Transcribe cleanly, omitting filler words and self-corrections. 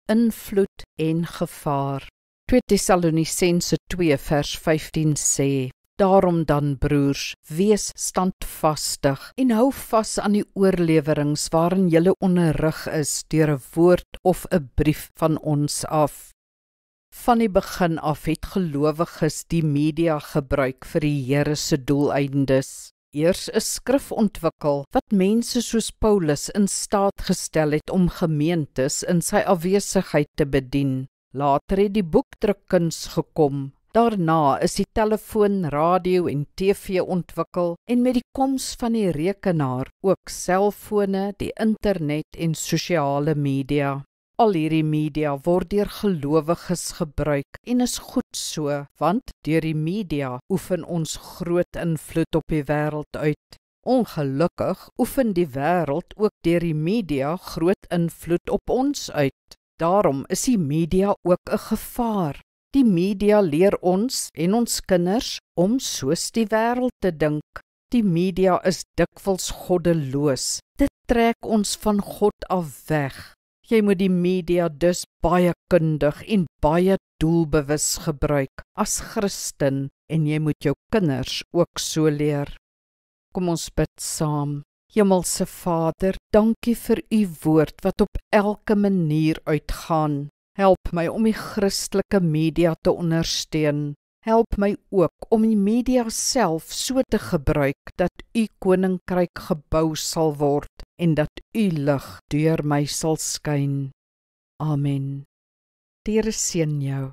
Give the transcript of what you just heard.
invloed en gevaar. 2 Tessalonisense 2 vers 15 sê, daarom dan broers, wees standvastig en hou vas aan die oorlewerings waarin julle onderrig is deur 'n woord of 'n brief van ons af. Van die begin af het gelowiges die media gebruik vir die Here se doeleindes. Eers 'n skrif ontwikkel wat mense soos Paulus in staat gestel het om gemeentes in sy afwesigheid te bedien. Later het die boekdrukkuns gekom. Daarna is die telefoon, radio en TV ontwikkel en met die koms van die rekenaar ook selfone, die internet en sosiale media. Al hierdie media word deur gelowiges gebruik en is goed so, want deur die media oefen ons groot invloed op die wêreld uit. Ongelukkig oefen die wêreld ook deur die media groot invloed op ons uit. Daarom is die media ook 'n gevaar. Die media leer ons en ons kinders om soos die wêreld te dink. Die media is dikwels goddeloos. Dit trek ons van God af weg. Jy moet die media dus baie kundig en baie doelbewus gebruik as Christen en jy moet jou kinders ook so leer. Kom ons bid saam. Hemelse Vader, dankie vir u woord wat op elke manier uitgaan. Help my om die Christelike media te ondersteun. Help my ook om die media self so te gebruik dat u koninkryk gebou sal word en dat u lig deur my sal skyn. Amen. Die Here seën jou.